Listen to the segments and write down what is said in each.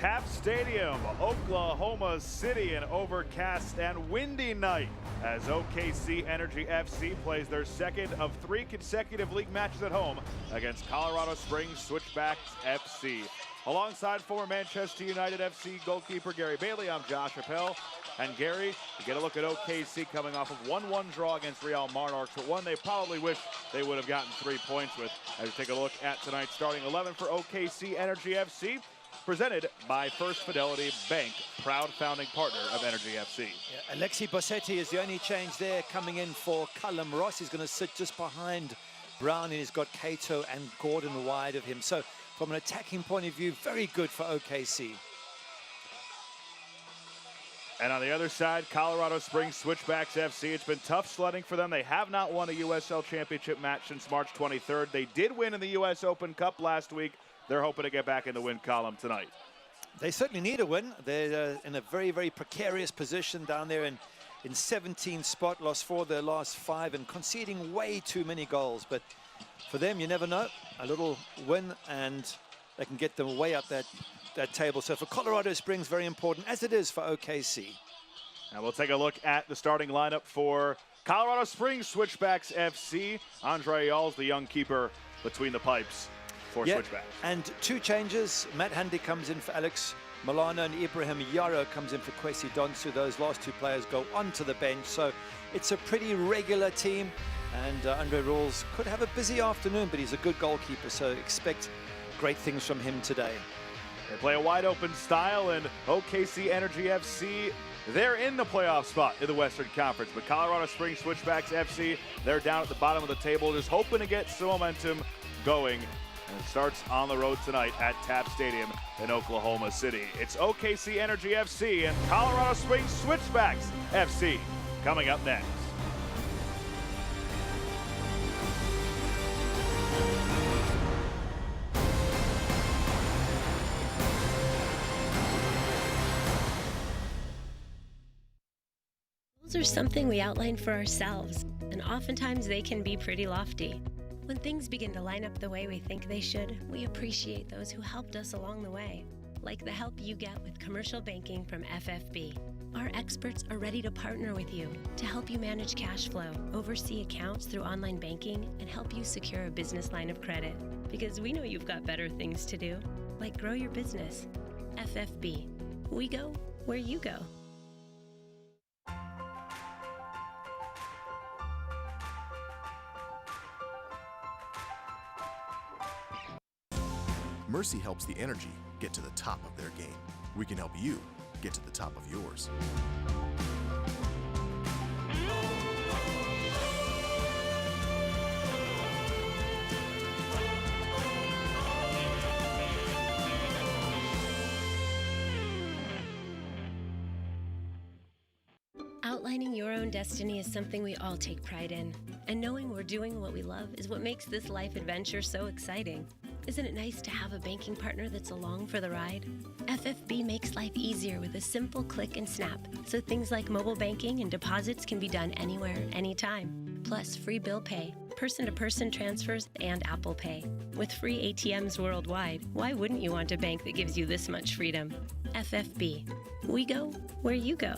Tap Stadium, Oklahoma City, an overcast and windy night as OKC Energy FC plays their second of 3 consecutive league matches at home against Colorado Springs Switchbacks FC. Alongside former Manchester United FC goalkeeper Gary Bailey, I'm Josh Appel. And Gary, you get a look at OKC coming off of 1-1 draw against Real Monarchs, but one they probably wish they would have gotten 3 points with. As we take a look at tonight's starting 11 for OKC Energy FC, presented by First Fidelity Bank, proud founding partner of Energy FC. Yeah, Alexi Bossetti is the only change there, coming in for Callum Ross. He's going to sit just behind Brown, and he's got Cato and Gordon wide of him. So from an attacking point of view, very good for OKC. And on the other side, Colorado Springs Switchbacks FC. It's been tough sledding for them. They have not won a USL Championship match since March 23rd. They did win in the US Open Cup last week. They're hoping to get back in the win column tonight. They certainly need a win. They're in a very, very precarious position down there in 17th spot, lost 4 of their last 5 and conceding way too many goals. But for them, you never know. A little win and they can get them way up that table. So for Colorado Springs, very important, as it is for OKC. And we'll take a look at the starting lineup for Colorado Springs Switchbacks FC. Andre Yall's the young keeper between the pipes for Switchbacks. And 2 changes. Matt Handy comes in for Alex Milano and Ibrahim Yaro comes in for Kwesi Donsu. Those last 2 players go onto the bench. So it's a pretty regular team. And Andre Rawls could have a busy afternoon, but he's a good goalkeeper, so expect great things from him today. They play a wide open style, and OKC Energy FC, they're in the playoff spot in the Western Conference. But Colorado Springs Switchbacks FC, they're down at the bottom of the table, just hoping to get some momentum going. And it starts on the road tonight at Tap Stadium in Oklahoma City. It's OKC Energy FC and Colorado Springs Switchbacks FC coming up next. Goals are something we outline for ourselves, and oftentimes they can be pretty lofty. When things begin to line up the way we think they should, we appreciate those who helped us along the way, like the help you get with commercial banking from FFB. Our experts are ready to partner with you to help you manage cash flow, oversee accounts through online banking, and help you secure a business line of credit. Because we know you've got better things to do, like grow your business. FFB. We go where you go. Mercy helps the energy get to the top of their game. We can help you get to the top of yours. Outlining your own destiny is something we all take pride in. And knowing we're doing what we love is what makes this life adventure so exciting. Isn't it nice to have a banking partner that's along for the ride? FFB makes life easier with a simple click and snap, so things like mobile banking and deposits can be done anywhere, anytime. Plus free bill pay, person-to-person transfers, and Apple Pay. With free ATMs worldwide, why wouldn't you want a bank that gives you this much freedom? FFB. We go where you go.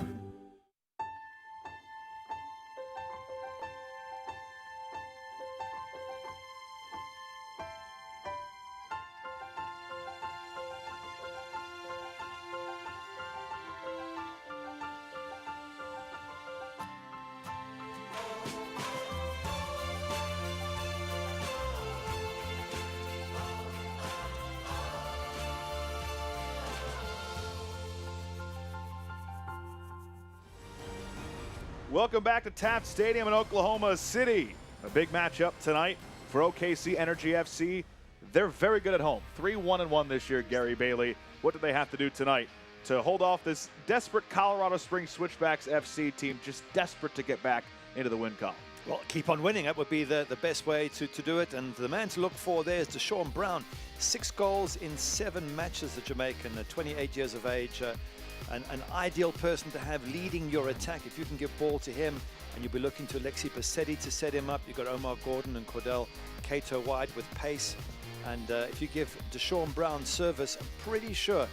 Welcome back to Tap Stadium in Oklahoma City. A big matchup tonight for OKC Energy FC. They're very good at home. 3-1-1 this year, Gary Bailey. What do they have to do tonight to hold off this desperate Colorado Springs Switchbacks FC team, just desperate to get back into the win column? Well, keep on winning. That would be the best way to do it. And the man to look for there is Deshaun Brown. 6 goals in 7 matches, the Jamaican, 28 years of age. An ideal person to have leading your attack. If you can give ball to him, and you'll be looking to Alexi Bossetti to set him up. You've got Omar Gordon and Cordell Cato wide with pace. And if you give Deshaun Brown service, I'm pretty sure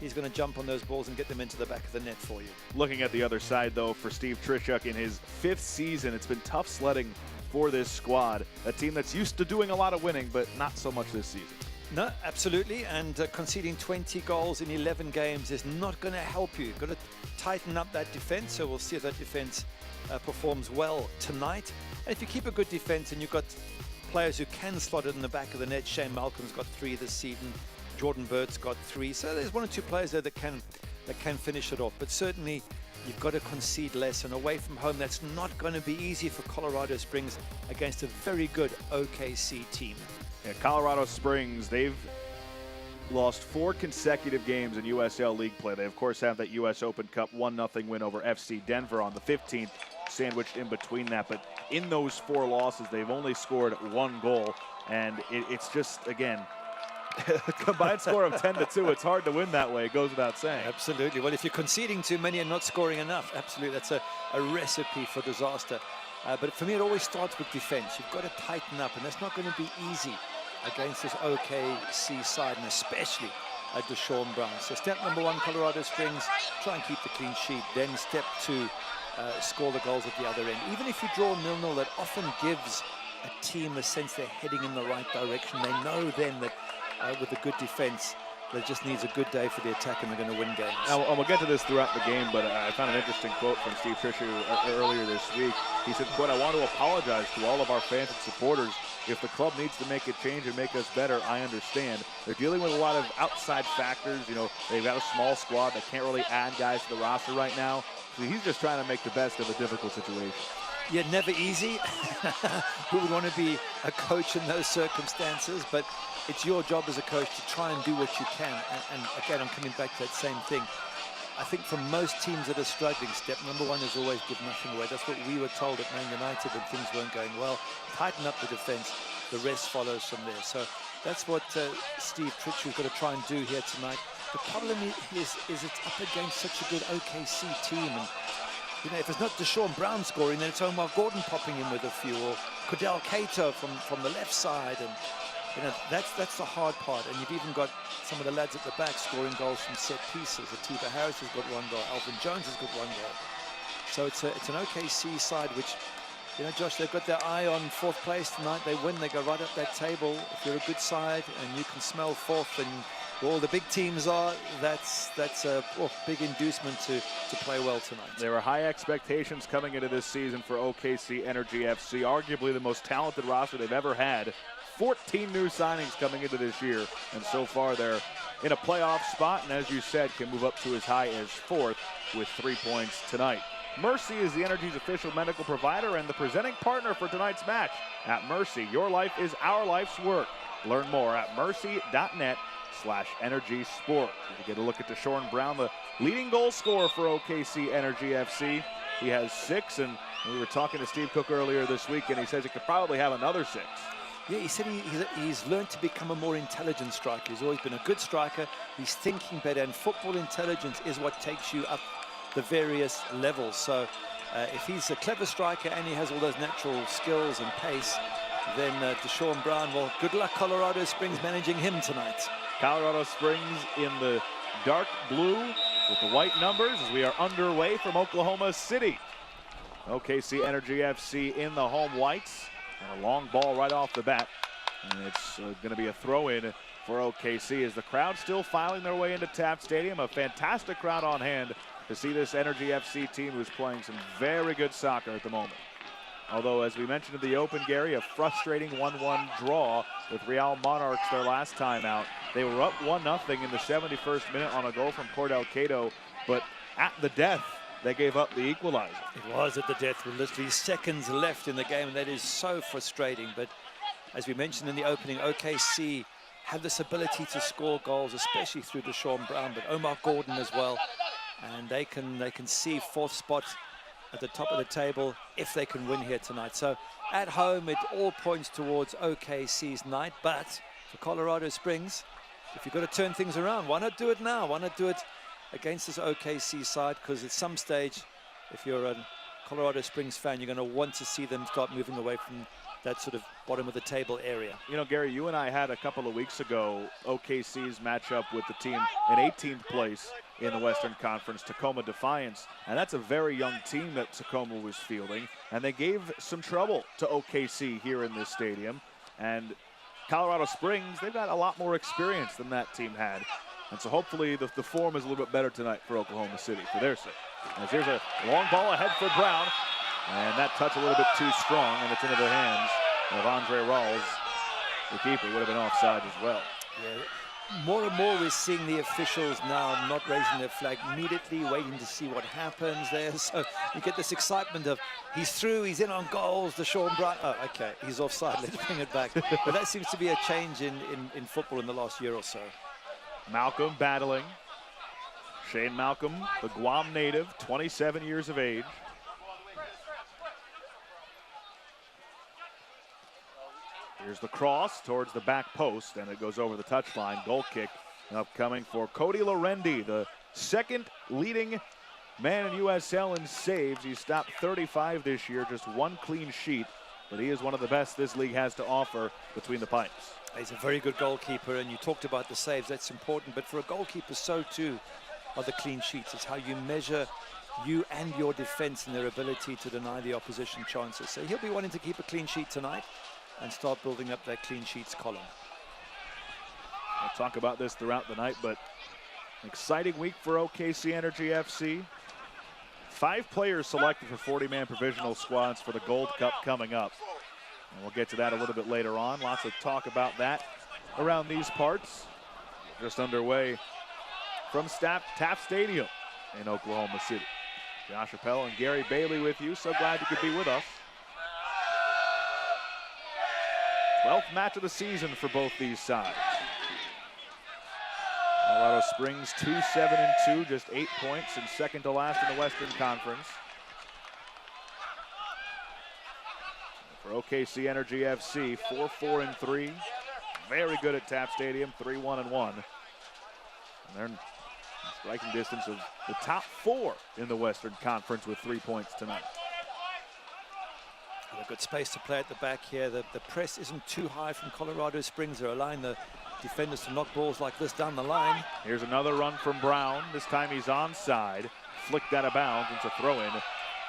he's going to jump on those balls and get them into the back of the net for you. Looking at the other side, though, for Steve Trishuk in his 5th season, it's been tough sledding for this squad. A team that's used to doing a lot of winning, but not so much this season. No, absolutely, and conceding 20 goals in 11 games is not going to help you. You've got to tighten up that defense, so we'll see if that defense performs well tonight. And if you keep a good defense and you've got players who can slot it in the back of the net, Shane Malcolm's got 3 this season, Jordan Burt's got 3, so there's 1 or 2 players there that can finish it off. But certainly you've got to concede less, and away from home that's not going to be easy for Colorado Springs against a very good OKC team. Yeah, Colorado Springs, they've lost 4 consecutive games in USL League play. They, of course, have that U.S. Open Cup 1-0 win over FC Denver on the 15th, sandwiched in between that. But in those 4 losses, they've only scored 1 goal. And it's just, again, a combined score of 10-2. It's hard to win that way. It goes without saying. Absolutely. Well, if you're conceding too many and not scoring enough, absolutely, that's a recipe for disaster. But for me, it always starts with defense. You've got to tighten up, and that's not going to be easy against this OKC side, and especially Deshaun Brown. So step number 1, Colorado Springs, try and keep the clean sheet. Then step 2, score the goals at the other end. Even if you draw 0-0, that often gives a team a sense they're heading in the right direction. They know then that with a good defense, that just needs a good day for the attack and they're going to win games. Now, we'll get to this throughout the game, but I found an interesting quote from Steve Trishuk earlier this week. He said, quote, "I want to apologize to all of our fans and supporters. If the club needs to make a change and make us better, I understand. They're dealing with a lot of outside factors. You know, they've got a small squad. They can't really add guys to the roster right now. So he's just trying to make the best of a difficult situation." Yeah, never easy. Who would want to be a coach in those circumstances? But it's your job as a coach to try and do what you can. And again, I'm coming back to that same thing. I think for most teams that are struggling, step number 1 is always give nothing away. That's what we were told at Man United when things weren't going well. Tighten up the defense. The rest follows from there. So that's what Steve Trishuk's got to try and do here tonight. The problem is it's up against such a good OKC team. And you know, if it's not Deshaun Brown scoring, then it's Omar Gordon popping in with a few, or Cordell Cato from the left side, and you know that's the hard part. And you've even got some of the lads at the back scoring goals from set pieces. Atiba Harris has got 1 goal, Alvin Jones has got 1 goal. So it's an OKC side which, you know, Josh, they've got their eye on 4th place tonight. They win, they go right up that table. If you're a good side and you can smell 4th and all the big teams are, that's a big inducement to play well tonight. There were high expectations coming into this season for OKC Energy FC, arguably the most talented roster they've ever had. 14 new signings coming into this year, and so far they're in a playoff spot, and as you said, can move up to as high as 4th with 3 points tonight. Mercy is the Energy's official medical provider and the presenting partner for tonight's match. At Mercy, your life is our life's work. Learn more at mercy.net/energy sport. You get a look at Deshaun Brown, the leading goal scorer for OKC Energy FC. He has 6, and we were talking to Steve Cook earlier this week, and he says he could probably have another 6. Yeah, he said he's learned to become a more intelligent striker. He's always been a good striker. He's thinking better, and football intelligence is what takes you up the various levels. So if he's a clever striker and he has all those natural skills and pace, then Deshaun Brown, well, good luck Colorado Springs managing him tonight. Colorado Springs in the dark blue with the white numbers as we are underway from Oklahoma City. OKC Energy FC in the home whites, and a long ball right off the bat. And it's going to be a throw-in for OKC as the crowd still filing their way into Taft Stadium. A fantastic crowd on hand to see this Energy FC team who's playing some very good soccer at the moment. Although, as we mentioned in the open, Gary, a frustrating 1-1 draw with Real Monarchs their last time out. They were up 1-0 in the 71st minute on a goal from Cordell Cato, but at the death, they gave up the equalizer. It was at the death with literally seconds left in the game, and that is so frustrating. But as we mentioned in the opening, OKC have this ability to score goals, especially through Deshaun Brown, but Omar Gordon as well. And they can see 4th spot at the top of the table if they can win here tonight. So at home, it all points towards OKC's night. But for Colorado Springs, if you've got to turn things around, why not do it now? Why not do it against this OKC side? Because at some stage, if you're a Colorado Springs fan, you're going to want to see them start moving away from that sort of bottom of the table area. You know, Gary, you and I had a couple of weeks ago OKC's matchup with the team in 18th place in the Western Conference, Tacoma Defiance, and that's a very young team that Tacoma was fielding, and they gave some trouble to OKC here in this stadium. And Colorado Springs, they've got a lot more experience than that team had, and so hopefully the form is a little bit better tonight for Oklahoma City for their sake. As here's a long ball ahead for Brown, and that touch a little bit too strong, and it's into the hands of Andre Rawls, the keeper. Would have been offside as well. Yeah. More and more we're seeing the officials now not raising their flag immediately, waiting to see what happens there. So you get this excitement of he's through, he's in on goals, Deshaun Brown. Oh, okay, he's offside, let's bring it back. But that seems to be a change in football in the last year or so. Malcolm battling. Shane Malcolm, the Guam native, 27 years of age. Here's the cross towards the back post, and it goes over the touchline. Goal kick upcoming for Cody Lorendi, the second leading man in USL in saves. He's stopped 35 this year, just one clean sheet, but he is one of the best this league has to offer between the pipes. He's a very good goalkeeper, and you talked about the saves, that's important, but for a goalkeeper, so too are the clean sheets. It's how you measure you and your defense and their ability to deny the opposition chances. So he'll be wanting to keep a clean sheet tonight and start building up that clean sheets column. We'll talk about this throughout the night, but an exciting week for OKC Energy FC. 5 players selected for 40-man provisional squads for the Gold Cup coming up. And we'll get to that a little bit later on. Lots of talk about that around these parts. Just underway from Taft Stadium in Oklahoma City. Josh Appel and Gary Bailey with you. So glad you could be with us. 12th match of the season for both these sides. Colorado Springs 2-7-2, just 8 points and second to last in the Western Conference. For OKC Energy FC, 4-4-3. Very good at Taft Stadium, 3-1-1. And they're in striking distance of the top 4 in the Western Conference with 3 points tonight. A good space to play at the back here. The press isn't too high from Colorado Springs. They're allowing the defenders to knock balls like this down the line. Here's another run from Brown. This time he's onside. Flicked out of bounds. It's a throw-in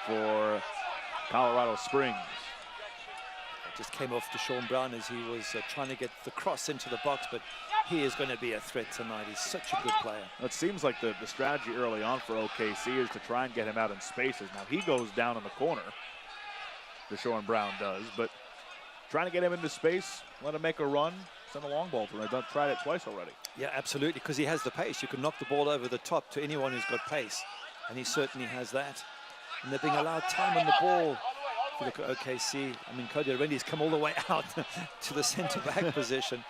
for Colorado Springs. It just came off to Deshaun Brown as he was trying to get the cross into the box, but he is going to be a threat tonight. He's such a good player. It seems like the strategy early on for OKC is to try and get him out in spaces. Now he goes down in the corner. Deshaun Brown does, but trying to get him into space, let him make a run, send a long ball to him. I've tried it twice already. Yeah, absolutely, because he has the pace. You can knock the ball over the top to anyone who's got pace, and he certainly has that. And they're being allowed time on the ball. If you look at OKC, I mean, Cody Lorendi's come all the way out to the center-back position.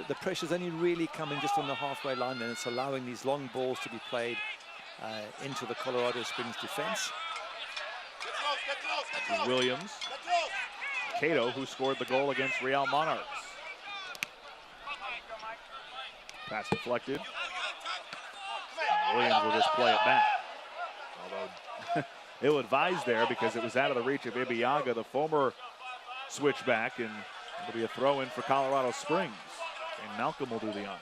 The pressure's only really coming just on the halfway line, and it's allowing these long balls to be played into the Colorado Springs defense. Williams, Cato, who scored the goal against Real Monarchs. Pass deflected. Williams will just play it back. Although ill-advised there because it was out of the reach of Ibiaga, the former switchback, and it'll be a throw-in for Colorado Springs. And Malcolm will do the honors.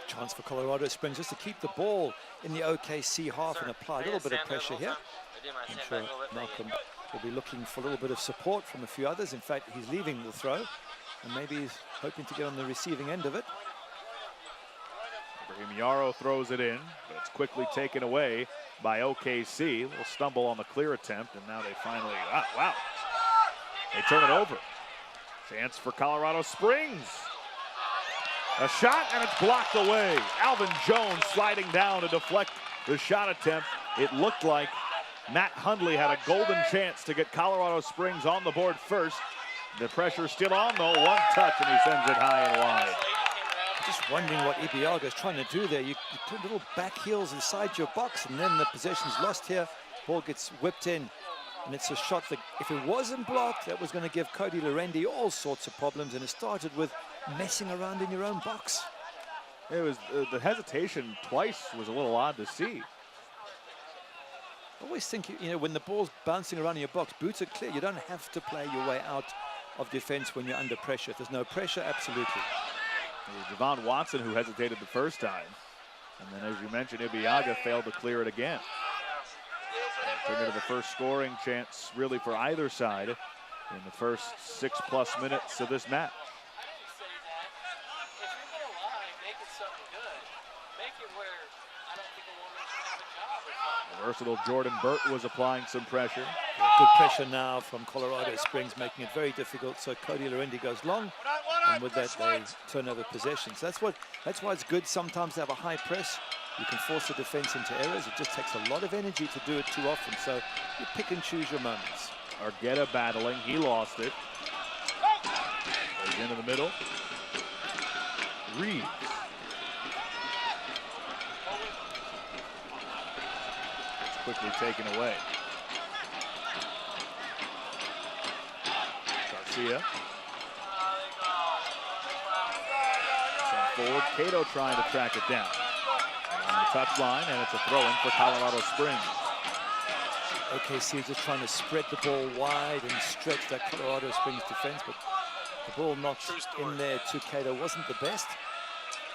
Chance for Colorado Springs just to keep the ball in the OKC half and apply a little bit of pressure here. I'm sure Malcolm will be looking for a little bit of support from a few others. In fact, he's leaving the throw, and maybe he's hoping to get on the receiving end of it. Ibrahim Yarrow throws it in, but it's quickly taken away by OKC. A little stumble on the clear attempt, and now they finally, wow. They turn it over. Chance for Colorado Springs. A shot, and it's blocked away. Alvin Jones sliding down to deflect the shot attempt. It looked like Matt Hundley had a golden chance to get Colorado Springs on the board first. The pressure's still on, though. One touch, and he sends it high and wide. Just wondering what Ibiaga is trying to do there. You put little back heels inside your box, and then the possession's lost here. Ball gets whipped in, and it's a shot that, if it wasn't blocked, that was going to give Cody Lorendi all sorts of problems, and it started with messing around in your own box. It was the hesitation twice was a little odd to see. I always think, you know, when the ball's bouncing around in your box, boots are clear. You don't have to play your way out of defense when you're under pressure. If there's no pressure, absolutely. It was Javon Watson who hesitated the first time. And then, as you mentioned, Ibiaga failed to clear it again. Turned into the first scoring chance, really, for either side in the first 6+ minutes of this match. Versatile Jordan Burt was applying some pressure. Good pressure now from Colorado Springs, making it very difficult. So Cody Larendi goes long, and with that they turn over possessions. That's why it's good sometimes to have a high press. You can force the defense into errors. It just takes a lot of energy to do it too often. So you pick and choose your moments. Argueta battling, he lost it. Goes into the middle. Reeves. Quickly taken away. Garcia. Sent forward. Cato trying to track it down. On the touchline, and it's a throw-in for Colorado Springs. OKC just trying to spread the ball wide and stretch that Colorado Springs defense, but the ball knocked in there to Cato wasn't the best.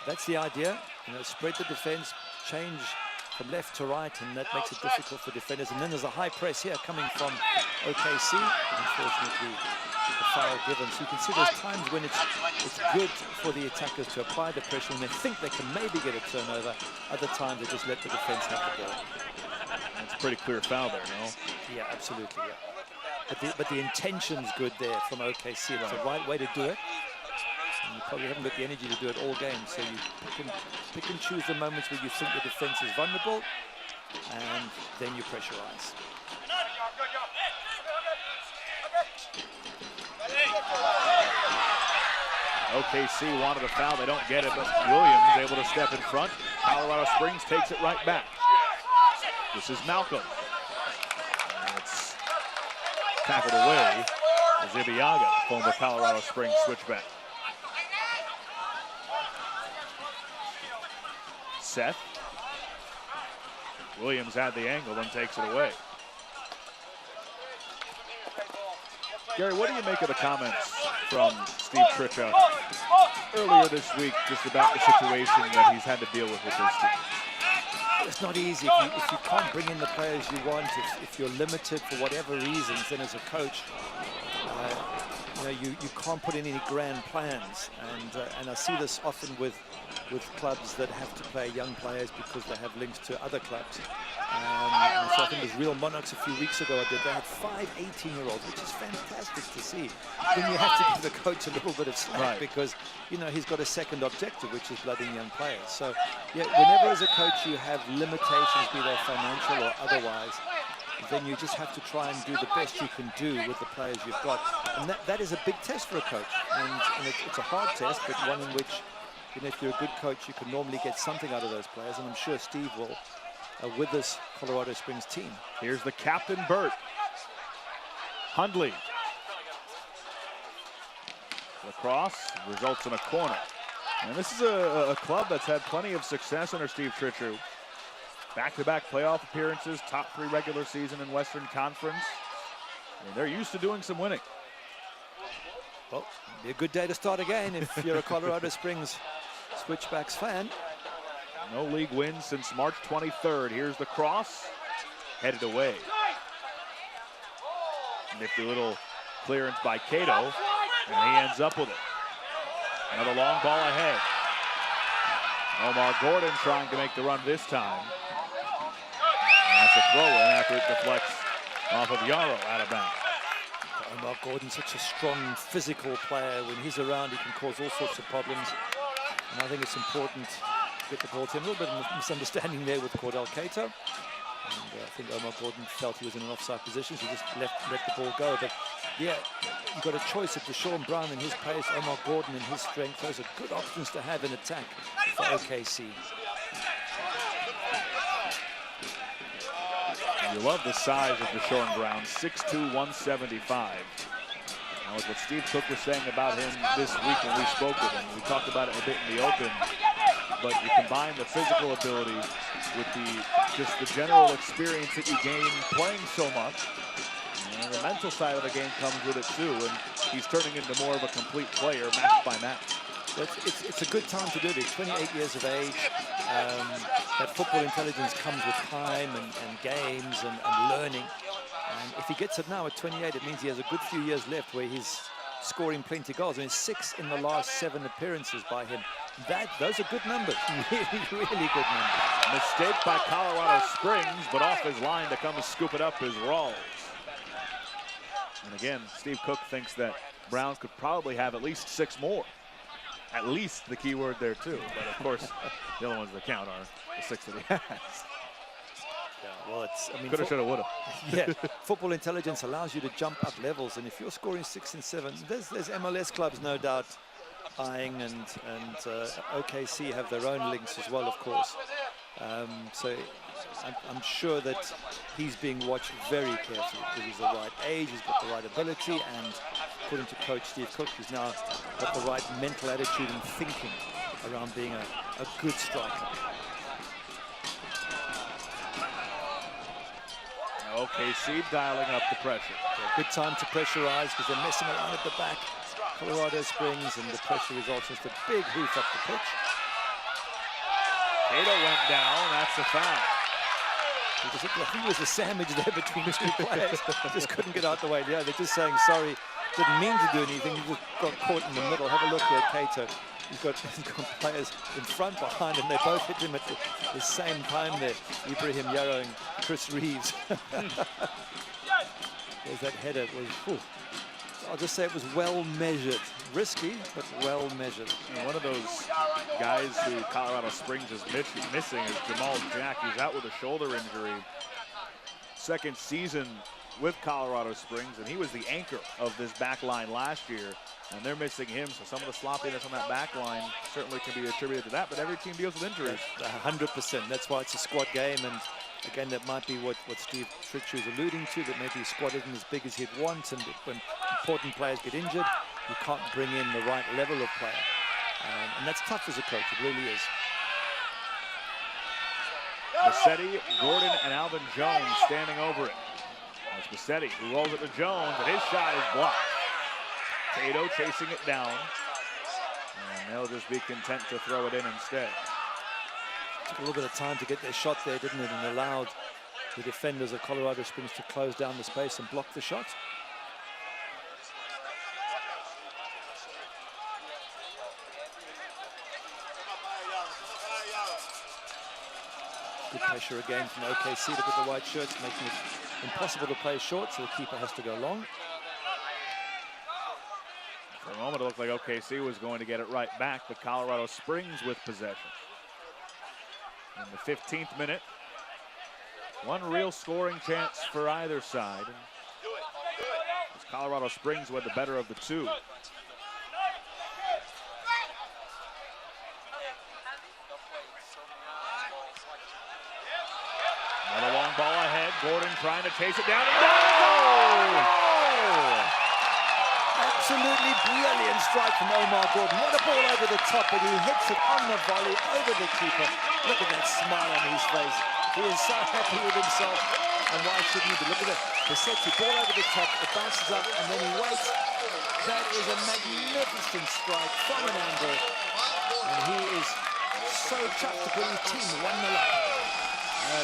That's the idea. You know, spread the defense, change from left to right, and that makes it difficult for defenders. And then there's a high press here coming from OKC. Unfortunately, the foul given. So you can see there's times when it's good for the attackers to apply the pressure when they think they can maybe get a turnover. Other times they just let the defense have the ball. That's a pretty clear foul there, no? Yeah, absolutely, yeah. But the intention's good there from OKC. It's the right way to do it. And you probably haven't got the energy to do it all game, so you pick and choose the moments where you think the defense is vulnerable, and then you pressurize. OKC wanted a foul, they don't get it, but Williams able to step in front. Colorado Springs takes it right back. This is Malcolm. And it's tackled away as Ibiaga, former Colorado Springs switchback. Seth. Williams had the angle and takes it away. Gary, what do you make of the comments from Steve Tritcha earlier this week just about the situation that he's had to deal with this team? It's not easy if you can't bring in the players you want, if you're limited for whatever reasons, then as a coach, you can't put in any grand plans. And I see this often with clubs that have to play young players because they have links to other clubs. And so I think it was Real Monarchs a few weeks ago. They had 5 18-year-olds, which is fantastic to see. Then you have to give the coach a little bit of slack because, you know, he's got a second objective, which is blooding young players. So, yeah, whenever as a coach you have limitations, be they financial or otherwise, then you just have to try and do the best you can do with the players you've got. And that is a big test for a coach. And it's a hard test, but one in which, you know, if you're a good coach, you can normally get something out of those players. And I'm sure Steve will with this Colorado Springs team. Here's the captain, Burt. Hundley. Lacrosse results in a corner. And this is a club that's had plenty of success under Steve Tritcha. Back-to-back playoff appearances, top 3 regular season in Western Conference. And they're used to doing some winning. Well, it'd be a good day to start again if you're a Colorado Springs Switchbacks fan. No league wins since March 23rd. Here's the cross, headed away. Nifty little clearance by Cato, and he ends up with it. Another long ball ahead. Omar Gordon trying to make the run this time. And that's a throw in after it deflects off of Yarrow out of bounds. Omar Gordon's such a strong physical player. When he's around, he can cause all sorts of problems. And I think it's important to get the ball to him. A little bit of misunderstanding there with Cordell Cato. And I think Omar Gordon felt he was in an offside position, so he just let the ball go. But yeah, you've got a choice of Deshaun Brown in his pace, Omar Gordon in his strength. Those are good options to have in attack for OKC. You love the size of Deshaun Brown, 6'2", 175. That was what Steve Cook was saying about him this week when we spoke with him. We talked about it a bit in the open, but you combine the physical ability with just the general experience that you gain playing so much. And And the mental side of the game comes with it too, and he's turning into more of a complete player match by match. It's a good time to do it. He's 28 years of age. That football intelligence comes with time and games and learning. And if he gets it now at 28, it means he has a good few years left where he's scoring plenty of goals. I mean, 6 in the last 7 appearances by him. Those are good numbers. Really good numbers. Mistake by Colorado Springs, but off his line to come and scoop it up is Rawls. And again, Steve Cook thinks that Browns could probably have at least 6 more. At least the key word there too. But of course, the only ones that count are the 6 that he has. Yeah, well, I mean, coulda, shoulda, woulda. Yeah, football intelligence allows you to jump up levels, and if you're scoring 6 and 7, there's MLS clubs, no doubt, eyeing, and OKC have their own links as well, of course. So I'm sure that he's being watched very carefully because he's the right age, he's got the right ability, and according to Coach Steve Cook, he's now got the right mental attitude and thinking around being a good striker. OKC dialing up the pressure. So good time to pressurize because they're messing around at the back. Colorado Springs, and the pressure results in just a big hoof up the pitch. Cato went down, that's a foul. I think it was a sandwich there between 2 players. Just couldn't get out the way. Yeah, they're just saying sorry. Didn't mean to do anything. He just got caught in the middle. Have a look here, Cato. He's got players in front, behind, and they both hit him at the same time there. Ibrahim Yarrow and Chris Reeves. There's that header. It was, whew. I'll just say it was well measured. Risky, but well measured. And one of those guys who Colorado Springs is missing is Jamal Jack. He's out with a shoulder injury. 2nd season with Colorado Springs, and he was the anchor of this back line last year. And they're missing him, so some of the sloppiness on that back line certainly can be attributed to that, but every team deals with injuries. 100%. That's why it's a squad game, and again, that might be what Steve Tritchu is alluding to, that maybe his squad isn't as big as he'd want, and when important players get injured, you can't bring in the right level of player. And that's tough as a coach, it really is. Bassetti, Gordon, and Alvin Jones standing over it. That's Bassetti who rolls it to Jones, and his shot is blocked. Cato chasing it down, and they'll just be content to throw it in instead. Took a little bit of time to get their shot there, didn't it, and allowed the defenders of Colorado Springs to close down the space and block the shot. Good pressure again from OKC. Look at the white shirts, making it impossible to play short, so the keeper has to go long. For a moment, it looked like OKC was going to get it right back, but Colorado Springs with possession. In the 15th minute, one real scoring chance for either side. It's Colorado Springs with the better of the 2. Another long ball ahead. Gordon trying to chase it down. Absolutely brilliant strike from Omar Gordon. What a ball over the top, and he hits it on the volley over the keeper. Look at that smile on his face. He is so happy with himself, and why shouldn't he be? Look at that. Bassetti, ball over the top, it bounces up, and then he waits. That is a magnificent strike from an angle, and he is so chuffed to put his team 1-0 up.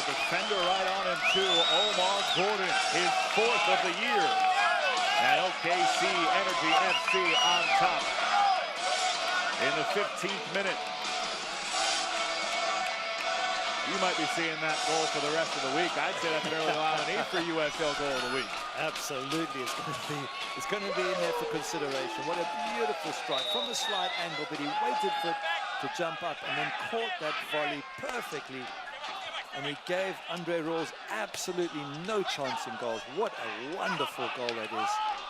Defender right on him too, Omar Gordon, his 4th of the year. And OKC Energy FC on top in the 15th minute. You might be seeing that goal for the rest of the week. I'd say that's an early nominee for USL Goal of the Week. Absolutely, it's going to be in there for consideration. What a beautiful strike from a slight angle, but he waited for it to jump up and then caught that volley perfectly. And he gave Andre Rawls absolutely no chance in goals. What a wonderful goal that is.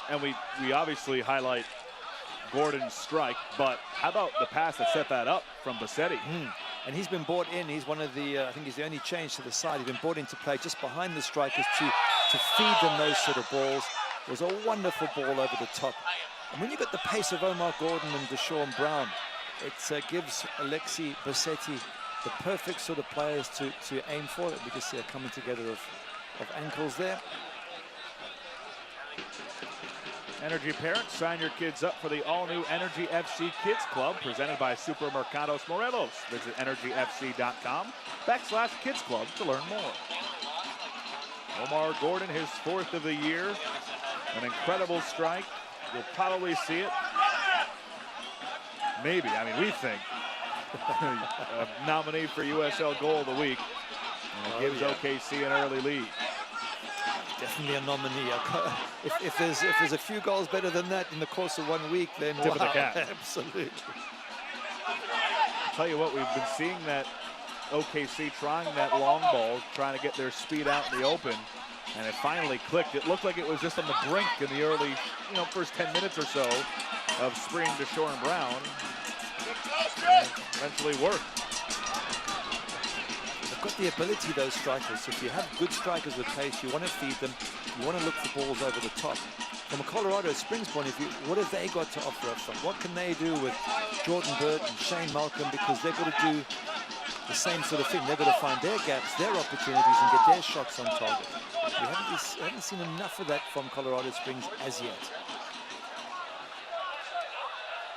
And we obviously highlight Gordon's strike, but how about the pass that set that up from Bassetti? And he's been brought in. He's one of the, I think he's the only change to the side. He's been brought in to play just behind the strikers to feed them those sort of balls. It was a wonderful ball over the top. And when you got the pace of Omar Gordon and Deshaun Brown, it gives Alexi Bassetti the perfect sort of players to aim for. We just see a coming together of ankles there. Energy parents, sign your kids up for the all-new Energy FC Kids Club presented by Supermercados Morelos. Visit energyfc.com/Kids Club to learn more. Omar Gordon, his 4th of the year. An incredible strike. You'll probably see it. Maybe, I mean, we think. A nominee for USL Goal of the Week. And it gives OKC an early lead. Definitely a nominee. If there's a few goals better than that in the course of 1 week, then Tip of the cap. Absolutely. I'll tell you what, we've been seeing that OKC trying that long ball, trying to get their speed out in the open, and it finally clicked. It looked like it was just on the brink in the early, first 10 minutes or so of spring to Shore and Brown. And eventually worked. They've got the ability, those strikers. If you have good strikers with pace, you want to feed them, you want to look for balls over the top. From a Colorado Springs point of view, what have they got to offer up front? What can they do with Jordan Burt and Shane Malcolm? Because they've got to do the same sort of thing. They've got to find their gaps, their opportunities, and get their shots on target. We haven't seen enough of that from Colorado Springs as yet.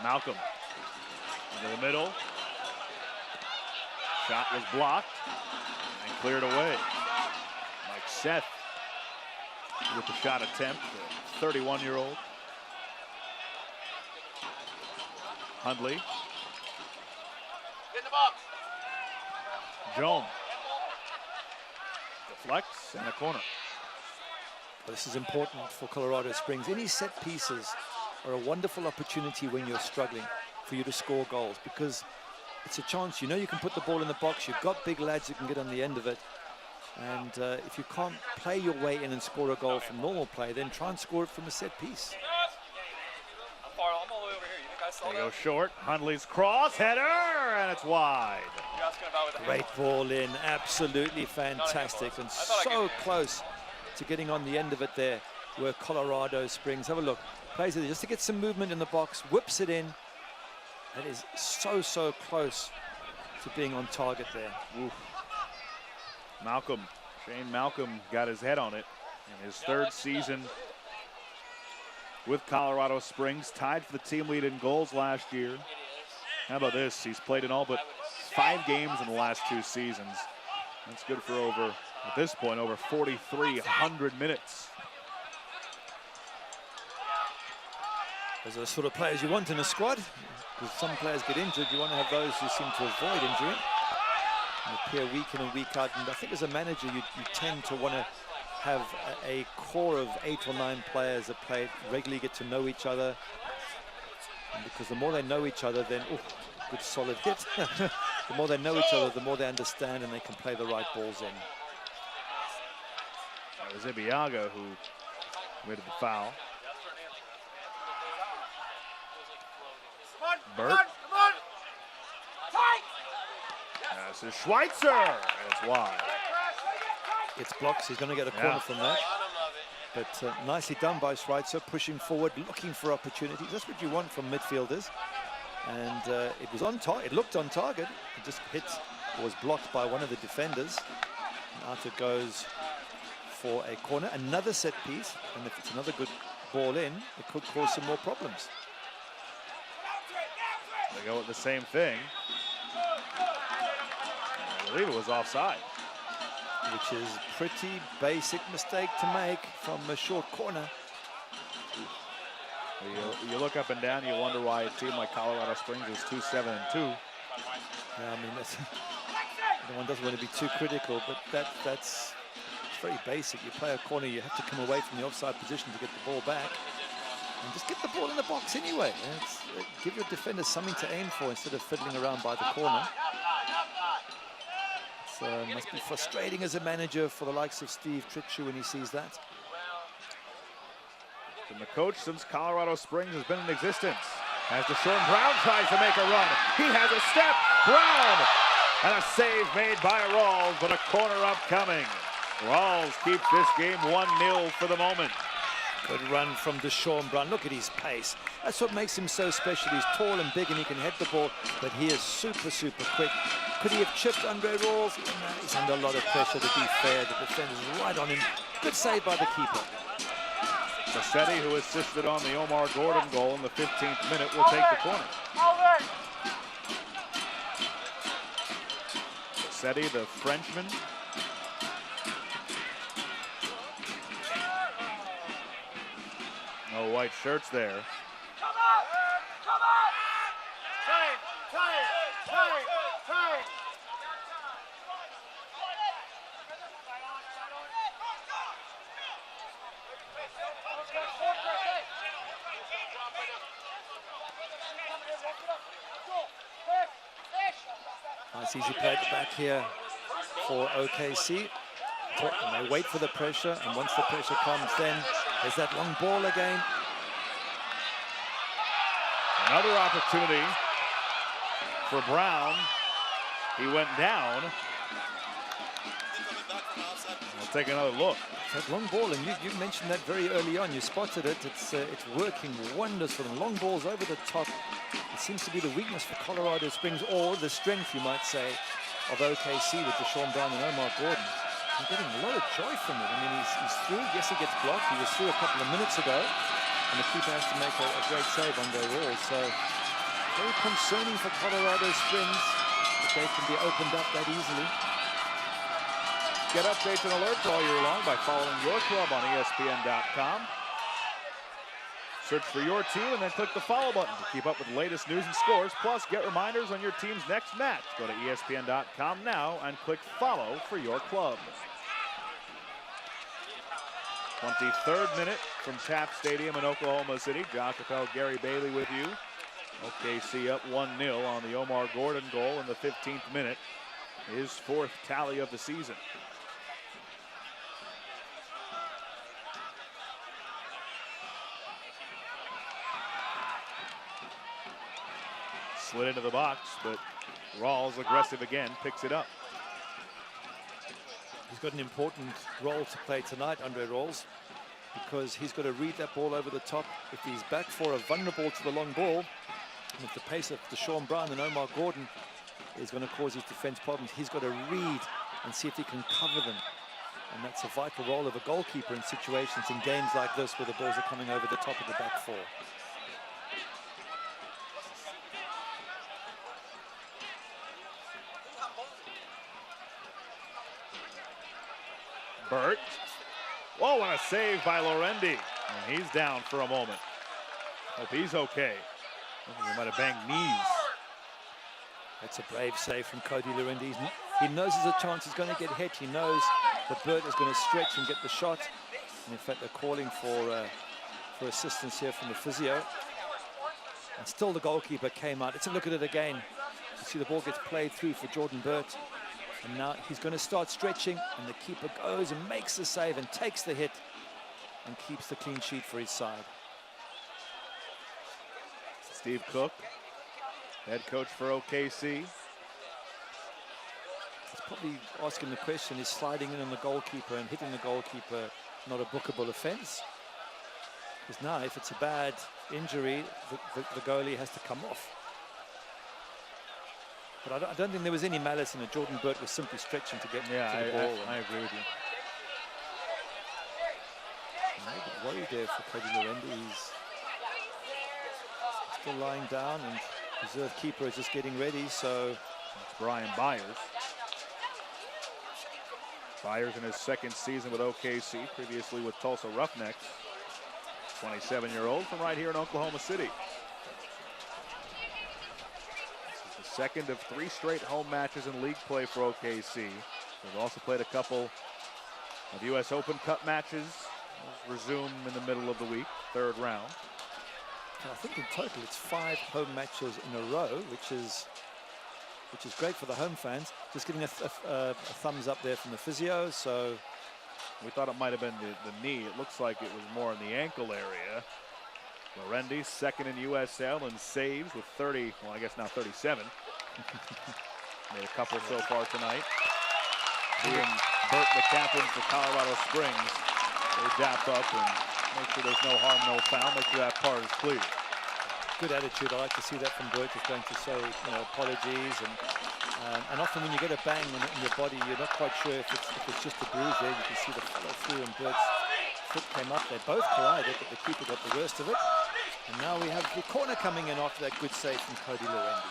Malcolm into the middle. Shot was blocked and cleared away. Mike Seth with the shot attempt, the 31-year-old. Hundley. In the box. Jones. Deflects and a corner. Well, this is important for Colorado Springs. Any set pieces are a wonderful opportunity when you're struggling for you to score goals, because it's a chance. You know you can put the ball in the box. You've got big lads who can get on the end of it. And if you can't play your way in and score a goal from normal play, then try and score it from a set piece. I'm all the way over here. You think I saw They that? go short. Hundley's cross, header, and it's wide. You're asking about with the Great ball in, absolutely fantastic, and so close to getting on the end of it there where Colorado Springs. Have a look. Plays it just to get some movement in the box, whips it in. That is so close to being on target there. Oof. Shane Malcolm got his head on it in his 3rd season with Colorado Springs, tied for the team lead in goals last year. How about this? He's played in all but 5 games in the last 2 seasons. That's good for at this point, over 4,300 minutes. Those are the sort of players you want in a squad. Because some players get injured, you want to have those who seem to avoid injury. And appear week in and week out. And I think as a manager, you tend to want to have a core of 8 or 9 players that play regularly, get to know each other. And because the more they know each other, then, good solid hit. The more they know each other, the more they understand and they can play the right balls in. That was Ibiaga who committed the foul. Burt. This is Schweitzer, and it's wide. It's blocks. He's going to get a corner from that. But nicely done by Schweitzer, pushing forward, looking for opportunities. That's what you want from midfielders. And it was on target. It looked on target. It just was blocked by one of the defenders. And out it goes for a corner. Another set piece. And if it's another good ball in, it could cause some more problems. They go with the same thing. I believe it was offside. Which is a pretty basic mistake to make from a short corner. You look up and down, you wonder why a team like Colorado Springs is 2-7-2. Yeah, I mean, one doesn't want to be too critical, but that's very basic. You play a corner, you have to come away from the offside position to get the ball back. And just get the ball in the box anyway. Give your defenders something to aim for instead of fiddling around by the corner. It must be frustrating as a manager for the likes of Steve Tritchu when he sees that. And the coach since Colorado Springs has been in existence. As Deshaun Brown tries to make a run. He has a step. Brown! And a save made by Rawls, but a corner upcoming. Rawls keeps this game 1-0 for the moment. Good run from Deshaun Brown. Look at his pace. That's what makes him so special. He's tall and big and he can head the ball, but he is super quick. Could he have chipped Andre Rawls? No, he's under a lot of pressure, to be fair. The defender's right on him. Good save by the keeper. Massetti, who assisted on the Omar Gordon goal in the 15th minute, will take the corner. Massetti, the Frenchman. No white shirts there. Nice easy play at the back here for OKC. And they wait for the pressure, and once the pressure comes, then there's that long ball again. Another opportunity for Brown. He went down. We'll take another look. That long ball, and you mentioned that very early on. You spotted it. It's working wonders for them. Long balls over the top. It seems to be the weakness for Colorado Springs, or the strength, you might say, of OKC with Deshaun Brown and Omar Gordon. I'm getting a lot of joy from it. I mean, he's through. Yes, he gets blocked. He was through a couple of minutes ago, and the keeper has to make a great save on their wall. So very concerning for Colorado Springs that they can be opened up that easily. Get updates and alerts all year long by following your club on ESPN.com. Search for your team and then click the follow button to keep up with the latest news and scores. Plus, get reminders on your team's next match. Go to ESPN.com now and click follow for your club. 23rd minute from Taft Stadium in Oklahoma City. Josh Appel, Gary Bailey with you. OKC up 1-0 on the Omar Gordon goal in the 15th minute. His 4th tally of the season. Slid into the box, but Rawls, aggressive again, picks it up. He's got an important role to play tonight, Andre Rawls, because he's got to read that ball over the top. If he's back for a vulnerable to the long ball, and if the pace of Deshaun Brown and Omar Gordon is going to cause his defense problems, he's got to read and see if he can cover them. And that's a vital role of a goalkeeper in situations in games like this where the balls are coming over the top of the back four. Burt. Whoa, what a save by Lorendi. And he's down for a moment. Hope he's okay. I think he might have banged knees. That's a brave save from Cody Lorendi. He knows there's a chance he's going to get hit. He knows that Burt is going to stretch and get the shot. And in fact, they're calling for assistance here from the physio. And still the goalkeeper came out. Let's look at it again. You see the ball gets played through for Jordan Burt. And now he's going to start stretching, and the keeper goes and makes the save and takes the hit and keeps the clean sheet for his side. Steve Cook, head coach for OKC. He's probably asking the question, is sliding in on the goalkeeper and hitting the goalkeeper not a bookable offense? Because now if it's a bad injury, the goalie has to come off. But I don't think there was any malice in it. Jordan Burt was simply stretching to get to the ball. I agree with you. I'm a bit worried there for Cody Lorendi. He's still lying down, and reserve keeper is just getting ready. So it's Brian Byers. Byers in his 2nd season with OKC, previously with Tulsa Roughnecks. 27-year-old from right here in Oklahoma City. Second of 3 straight home matches in league play for OKC. They've also played a couple of U.S. Open Cup matches. Those resume in the middle of the week, 3rd round. And I think in total it's 5 home matches in a row, which is great for the home fans. Just getting a thumbs up there from the physio. So we thought it might have been the knee. It looks like it was more in the ankle area. Lorendi, 2nd in USL in saves with 30, well, I guess now 37. Made a couple so far tonight. He and Burt, the captain for Colorado Springs, they dap up and make sure there's no harm, no foul. Make sure that part is clear. Good attitude. I like to see that from Burt. He's going to say, apologies. And often when you get a bang in your body, you're not quite sure if it's just a bruise there. You can see the follow through, and Burt's foot came up. They both collided, but the keeper got the worst of it. And now we have the corner coming in after that good save from Cody Lorendi.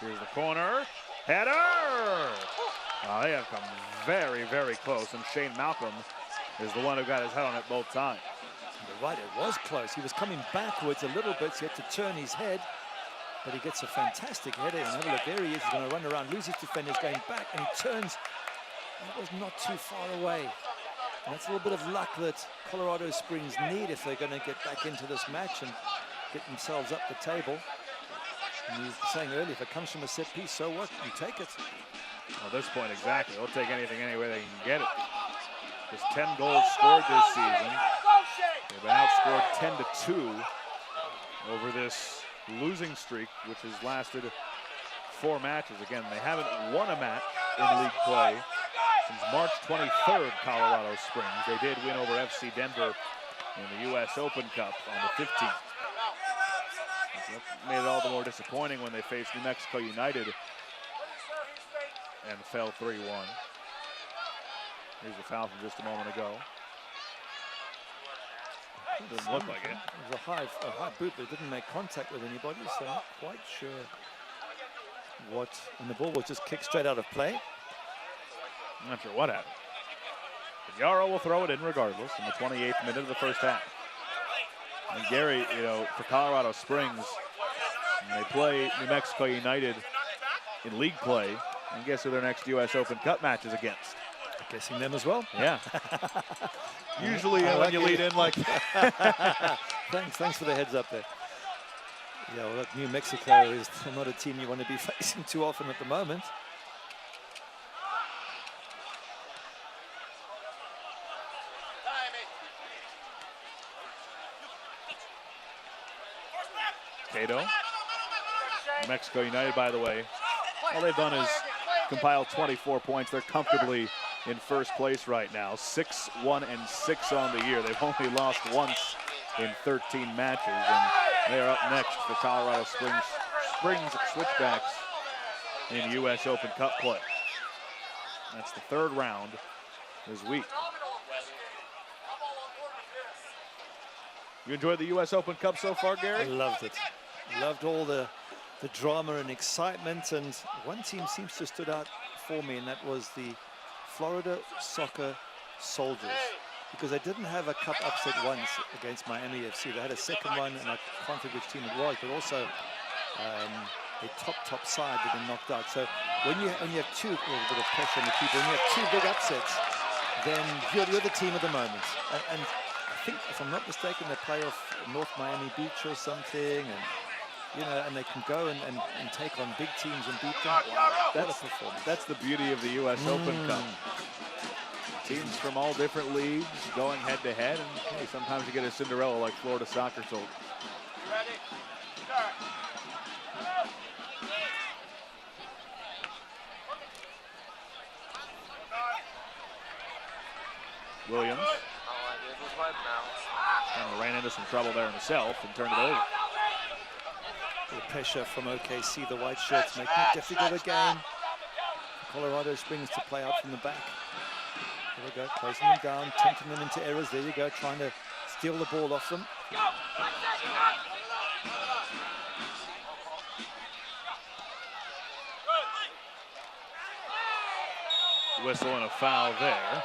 Here's the corner. Header! Oh, they have come very, very close, and Shane Malcolm is the one who got his head on it both times. You're right, it was close. He was coming backwards a little bit, so he had to turn his head. But he gets a fantastic header, and have a look, there he is. He's going to run around, lose his defenders, going back, and he turns. That was not too far away. And that's a little bit of luck that Colorado Springs need if they're going to get back into this match and get themselves up the table. And you were saying earlier, if it comes from a set piece, so what? You take it. Well, at this point, exactly. They'll take anything any way they can get it. Just 10 goals scored this season. They've been outscored 10-2 over this losing streak, which has lasted 4 matches. Again, they haven't won a match in league play since March 23rd, Colorado Springs. They did win over FC Denver in the U.S. Open Cup on the 15th. That made it all the more disappointing when they faced New Mexico United and fell 3-1. Here's the foul from just a moment ago. Doesn't look like it. It was a high boot, but it didn't make contact with anybody, so I'm not quite sure what. And the ball was just kicked straight out of play. I'm not sure what happened. But Yarrow will throw it in regardless in the 28th minute of the first half. And Gary, you know, for Colorado Springs, they play New Mexico United in league play. And guess who their next U.S. Open Cup match is against? Guessing them as well. Yeah. Usually when you lead in like that. Thanks for the heads up there. Yeah, well, look, New Mexico is not a team you want to be facing too often at the moment. Cato. New Mexico United, by the way, all they've done is compile 24 points. They're comfortably in first place right now. 6-1-6 on the year. They've only lost once in 13 matches, and they're up next for Colorado Springs Switchbacks in U.S. Open Cup play. That's the 3rd round this week. You enjoyed the U.S. Open Cup so far, Gary? I loved it. Loved all the drama and excitement, and one team seems to have stood out for me, and that was the Florida Soccer Soldiers, because they didn't have a cup upset once against Miami FC. They had a second one, and I can't think which team it was, but also a top side that they knocked out. So when you have two, a little bit of pressure on the keeper, when you have 2 big upsets, then you're the team of the moment. And I think, if I'm not mistaken, they play off North Miami Beach or something, and you know, and they can go and take on big teams and beat them. Wow, what a performance. That's the beauty of the U.S. Open Cup. Teams from all different leagues going head to head, and hey, sometimes you get a Cinderella like Florida Soccer Soldiers. Ready? Start. Williams kind of ran into some trouble there himself and turned it over. The pressure from OKC, the white shirts, making it difficult again. Colorado Springs to play out from the back. There we go, closing them down, tempting them into errors. There you go, trying to steal the ball off them. Whistle and a foul there.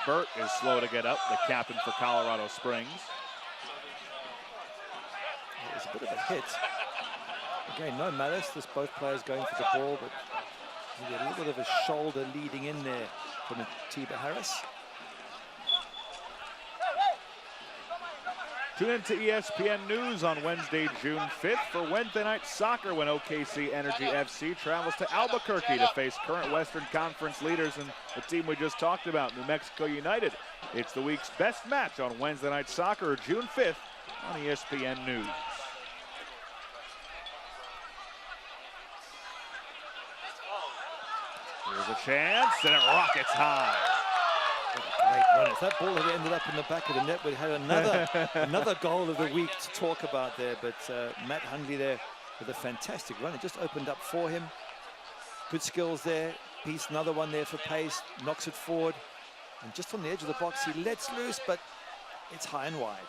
Burt is slow to get up, the captain for Colorado Springs. It was a bit of a hit. Again, no malice, just both players going for the ball, but maybe a little bit of a shoulder leading in there from Atiba Harris. Tune in to ESPN News on Wednesday, June 5th for Wednesday Night Soccer when OKC Energy FC travels to Albuquerque to face current Western Conference leaders and the team we just talked about, New Mexico United. It's the week's best match on Wednesday Night Soccer, June 5th on ESPN News. Here's a chance, and it rockets high. Great run. If that ball had ended up in the back of the net, we'd had another goal of the week to talk about there. But Matt Hundley there with a fantastic run. It just opened up for him. Good skills there. piece, another one there for pace, knocks it forward. And just on the edge of the box, he lets loose, but it's high and wide.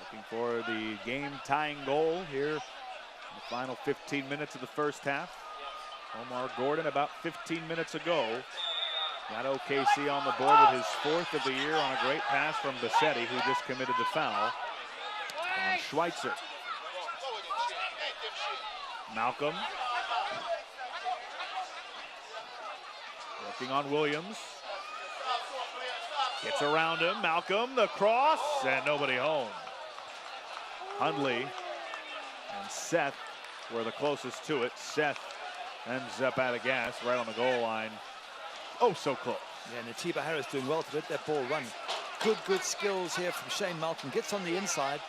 Looking for the game-tying goal here in the final 15 minutes of the first half. Omar Gordon, about 15 minutes ago, got OKC on the board with his 4th of the year on a great pass from Bassetti, who just committed the foul on Schweitzer. Malcolm. Working on Williams. Gets around him. Malcolm, the cross, and nobody home. Hundley and Seth were the closest to it. Seth ends up out of gas right on the goal line. Oh, so close. Yeah, and Atiba Harris doing well to let that ball run. Good skills here from Shane Malcolm. Gets on the inside,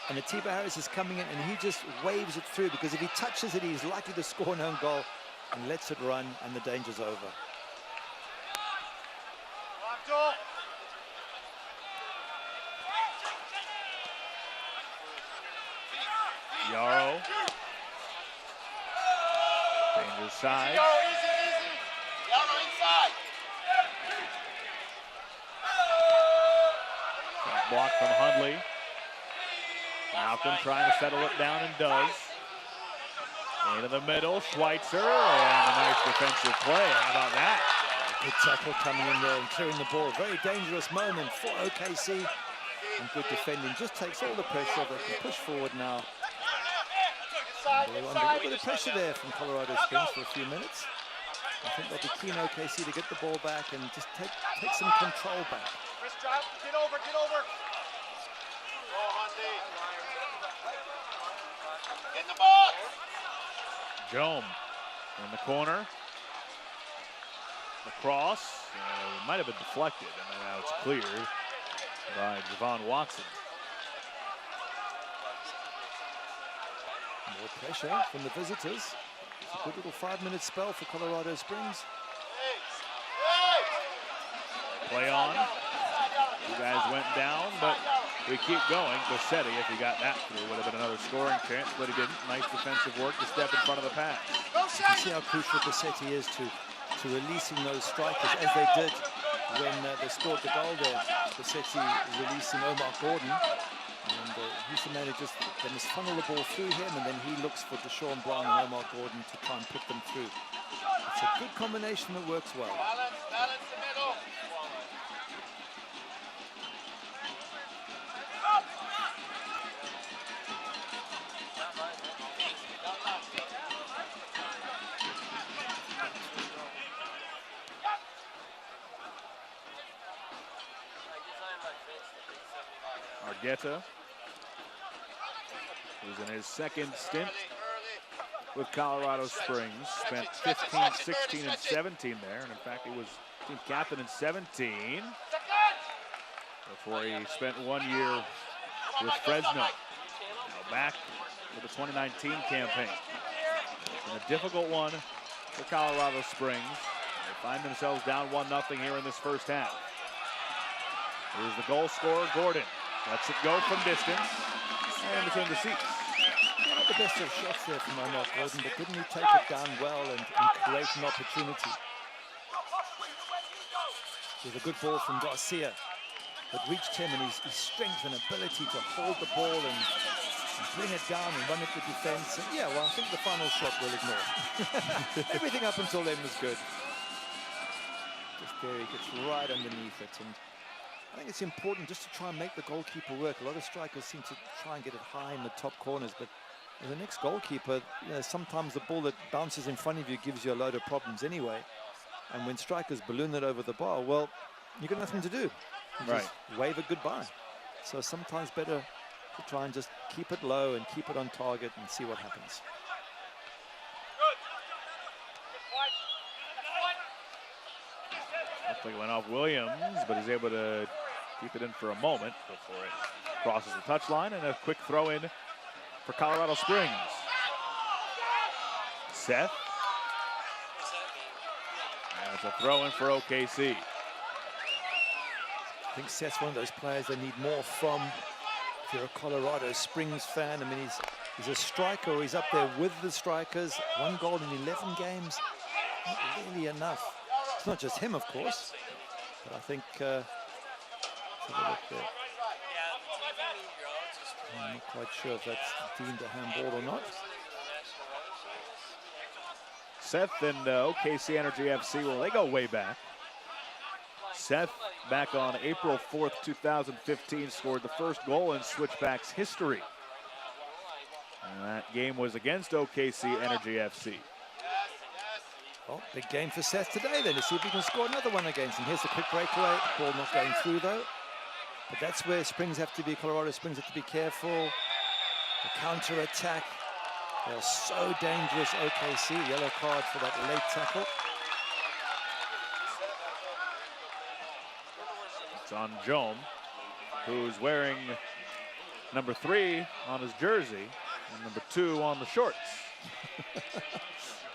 and Atiba Harris is coming in, and he just waves it through, because if he touches it, he's likely to score an own goal, and lets it run, and the danger's over. Yarrow. Changes sides. Yarrow inside. Block from Hundley. Malcolm trying to settle it down and does. Into the middle, Schweitzer, and a nice defensive play. How about that? Good tackle coming in there and clearing the ball. Very dangerous moment for OKC. And good defending. Just takes all the pressure. They can push forward now. They're under a little bit of pressure there from Colorado Springs for a few minutes. I think they'll be keen, OKC, to get the ball back and just take some control back. Get over. Oh, Hundy. In the box. Jome in the corner. The cross might have been deflected, and then now it's cleared by Javon Watson. More pressure from the visitors. It's a good little 5-minute spell for Colorado Springs. Play on. You guys went down, but we keep going. Bassetti, if he got that through, would have been another scoring chance, but he didn't. Nice defensive work to step in front of the pass. You can see how crucial Bassetti is to releasing those strikers, as they did when they scored the goal there. Bassetti releasing Omar Gordon. And he's the man who just funnel the ball through him, and then he looks for Deshaun Brown and Omar Gordon to try and put them through. It's a good combination that works well. Balance the middle. Argueta, who's in his second stint with Colorado Springs, spent 15, 16, and 17 there, and in fact he was team captain in 17 before he spent 1 year with Fresno. Now back for the 2019 campaign. And a difficult one for Colorado Springs. They find themselves down 1-0 here in this first half. Here's the goal scorer, Gordon. Lets it go from distance, and it's in the seats. Not the best of shots there from Omar Gordon, but didn't he take it down well and create an opportunity? There's a good ball from Garcia that reached him, and his strength and ability to hold the ball and bring it down and run it to defense. And yeah, well, I think the final shot we'll ignore. Everything up until then was good. Just there, he gets right underneath it. And I think it's important just to try and make the goalkeeper work. A lot of strikers seem to try and get it high in the top corners, but the next goalkeeper, sometimes the ball that bounces in front of you gives you a load of problems anyway. And when strikers balloon it over the bar, well, you've got nothing to do. You just wave it goodbye. So sometimes better to try and just keep it low and keep it on target and see what happens. Hopefully it went off Williams, but he's able to keep it in for a moment before it crosses the touchline, and a quick throw in for Colorado Springs. Seth. And it's a throw in for OKC. I think Seth's one of those players they need more from. If you're a Colorado Springs fan, I mean, he's a striker. He's up there with the strikers. 1 goal in 11 games. not really enough. It's not just him, of course, but I think, let's have a look there. I'm not quite sure if that's deemed a handball or not. Seth and OKC Energy FC, well, they go way back. Seth, back on April 4th, 2015, scored the first goal in Switchbacks history. And that game was against OKC Energy FC. Well, big game for Seth today then, to see if he can score another one against him. Here's a quick breakaway. Ball not going through, though. But that's where Springs have to be, Colorado Springs have to be careful. The counter-attack. They're so dangerous, OKC. Yellow card for that late tackle. It's on Jome, who's wearing number 3 on his jersey and number 2 on the shorts.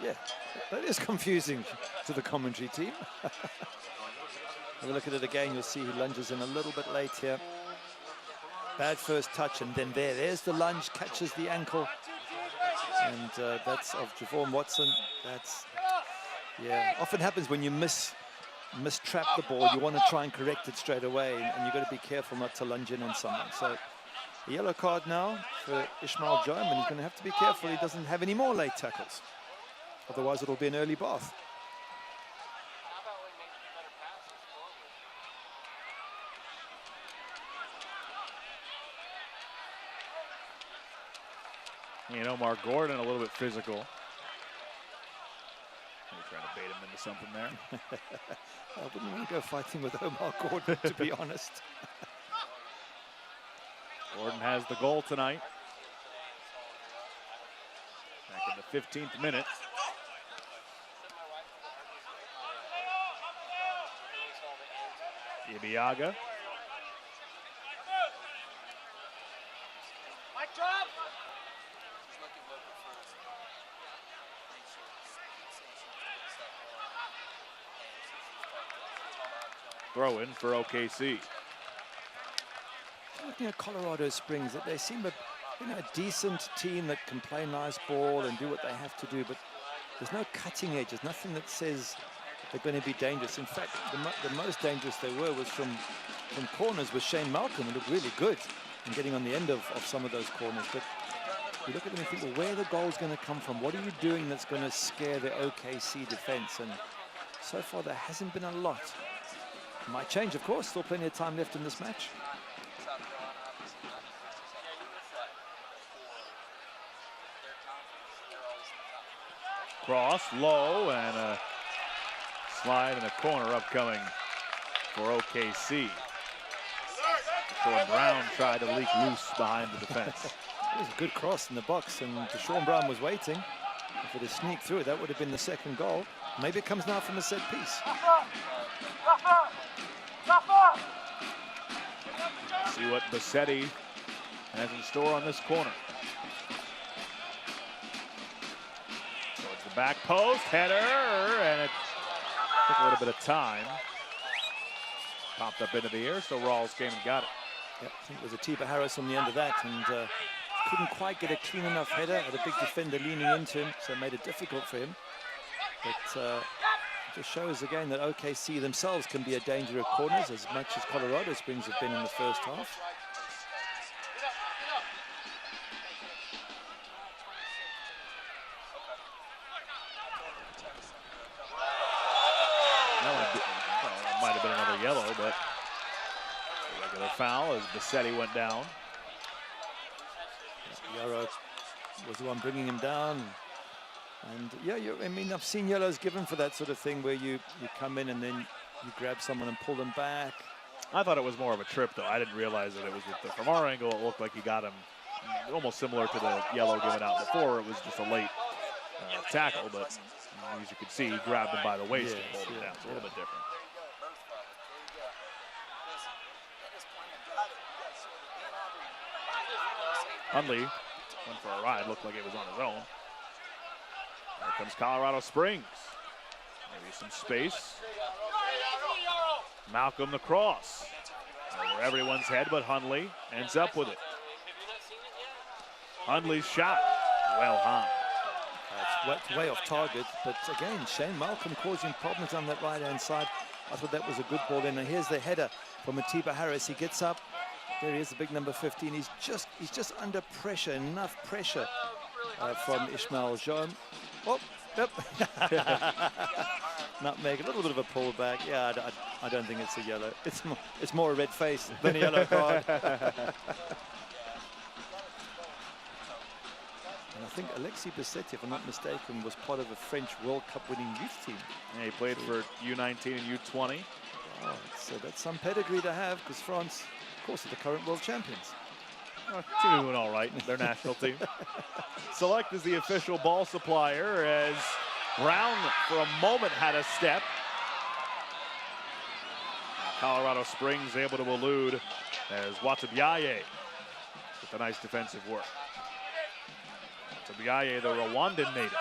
Yeah, that is confusing to the commentary team. Have a look at it again, you'll see he lunges in a little bit late here. Bad first touch, and then there's the lunge, catches the ankle. And that's of Javon Watson. That's, yeah, often happens when you mistrap the ball. You want to try and correct it straight away, and you've got to be careful not to lunge in on someone. So a yellow card now for Ishmael Jome, and he's going to have to be careful he doesn't have any more late tackles. Otherwise, it'll be an early bath. You know, Mark Gordon a little bit physical. Maybe trying to bait him into something there. I wouldn't want to go fighting with Omar Gordon, to be honest. Gordon has the goal tonight. Back in the 15th minute. Ibiaga. Throw in for OKC. Looking at Colorado Springs, that they seem a decent team that can play nice ball and do what they have to do, but there's no cutting edge. There's nothing that says they're going to be dangerous. In fact, the most dangerous they were was from corners with Shane Malcolm, who looked really good in getting on the end of some of those corners. But you look at them and think, well, where are the goals going to come from? What are you doing that's going to scare the OKC defense? And so far, there hasn't been a lot. Might change, of course. Still plenty of time left in this match. Cross, low, and a slide and a corner upcoming for OKC. Deshaun Brown tried to leak loose behind the defense. It was a good cross in the box, and Deshaun Brown was waiting. If it had sneaked through it, that would have been the second goal. Maybe it comes now from a set piece. See what Bassetti has in store on this corner. Towards the back post, header, and it took a little bit of time. Popped up into the air, so Rawls came and got it. Yep, I think it was a Tiba Harris on the end of that, and couldn't quite get a clean enough header. Had a big defender leaning into him, so it made it difficult for him. But it just shows again that OKC themselves can be a danger at corners as much as Colorado Springs have been in the first half. Might have been another yellow, but a regular foul as Bassetti went down. Yarrow was the one bringing him down. And yeah, I mean, I've seen yellows given for that sort of thing where you come in and then you grab someone and pull them back. I thought it was more of a trip, though. I didn't realize that it was from our angle. It looked like he got him almost similar to the yellow given out before. It was just a late tackle, but as you can see, he grabbed him by the waist and pulled him down. It's a little bit different. Hundley went for a ride. Looked like it was on his own. Here comes Colorado Springs. Maybe some space. Malcolm the cross. Over everyone's head, but Hundley ends up with it. Hundley's shot, well high. It's way off target, but again, Shane Malcolm causing problems on that right-hand side. I thought that was a good ball in. Now here's the header from Atiba Harris. He gets up. There he is, the big number 15. He's just under pressure, enough pressure from Ismail Jom. Oh, yep. Nutmeg, a little bit of a pullback. Yeah, I don't think it's a yellow. It's more a red face than a yellow card. And I think Alexis Bissetti, if I'm not mistaken, was part of a French World Cup winning youth team. Yeah, he played for U19 and U20. Oh, so that's some pedigree to have, because France, of course, are the current world champions. Team doing all right, their national team. Select is the official ball supplier as Brown, for a moment, had a step. Colorado Springs able to elude as Watabiaye with the nice defensive work. Watabiaye, the Rwandan native.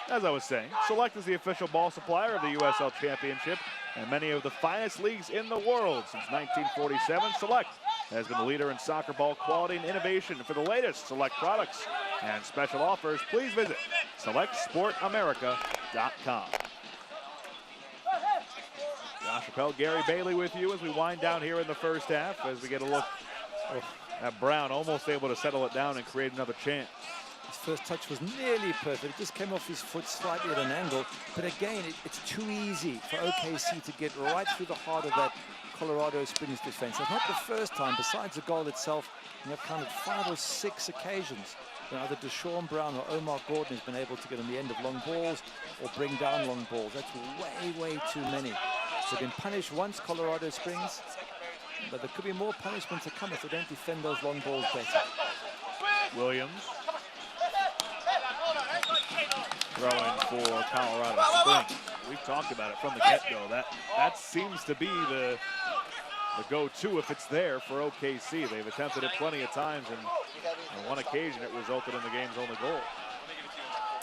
As I was saying, Select is the official ball supplier of the USL Championship and many of the finest leagues in the world. Since 1947, Select has been the leader in soccer ball quality and innovation. For the latest Select products and special offers, please visit SelectSportAmerica.com. Josh Appel, Gary Bailey with you as we wind down here in the first half, as we get a look at Brown, almost able to settle it down and create another chance. His first touch was nearly perfect. It just came off his foot slightly at an angle. But again, it's too easy for OKC to get right through the heart of that Colorado Springs defense. It's not the first time, besides the goal itself, and I've counted 5 or 6 occasions when either Deshaun Brown or Omar Gordon has been able to get on the end of long balls or bring down long balls. That's way too many. They've been punished once, Colorado Springs, but there could be more punishment to come if they don't defend those long balls better. Williams throwing for Colorado Springs. We've talked about it from the get-go. That seems to be the go-to if it's there for OKC. They've attempted it plenty of times, and on one occasion it resulted in the game's only goal.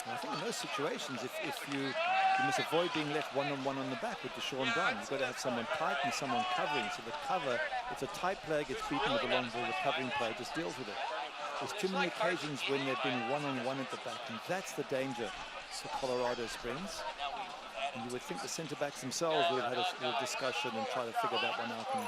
I think in those situations, if you must avoid being left one-on-one on the back with Deshaun Brown. You've got to have someone tight and someone covering. So the cover, if a tight player gets beaten with a long ball, the covering player just deals with it. There's too many occasions when they've been one-on-one at the back, and that's the danger for Colorado Springs. And you would think the centre-backs themselves would have had a little discussion and try to figure that one out and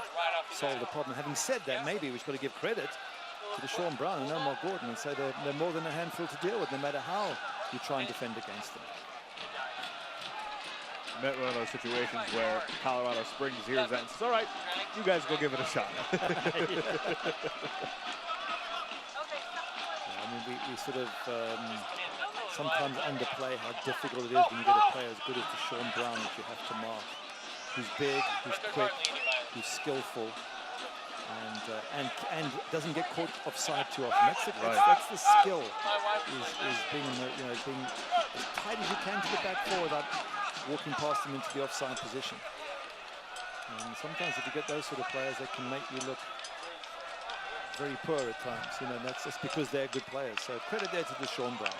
solve the problem. Having said that, maybe we've got to give credit to Deshaun Brown and Omar Gordon and say they're more than a handful to deal with, no matter how you try and defend against them. Met one of those situations where Colorado Springs hears that and says, all right, you guys go give it a shot. I mean, we sort of sometimes underplay how difficult it is when you get a player as good as Deshaun Brown that you have to mark. Who's big, who's quick, who's skillful, and doesn't get caught offside too often. That's the skill, is being being as tight as you can to the back four without walking past them into the offside position. And sometimes if you get those sort of players, they can make you look very poor at times. You know, and that's just because they're good players. So credit there to Deshaun Brown.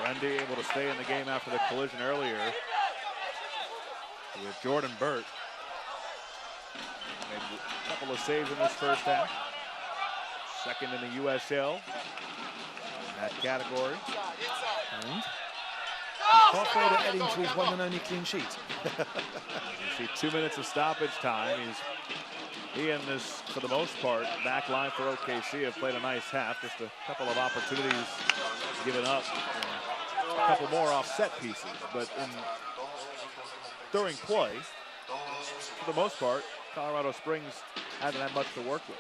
Randy able to stay in the game after the collision earlier with Jordan Burt. Made a couple of saves in this first half. Second in the USL in that category. And he's halfway to adding to his one and only clean sheet. You see 2 minutes of stoppage time. He and this, for the most part, back line for OKC have played a nice half. Just a couple of opportunities given up. A couple more off set pieces, but during play, for the most part, Colorado Springs hasn't had much to work with.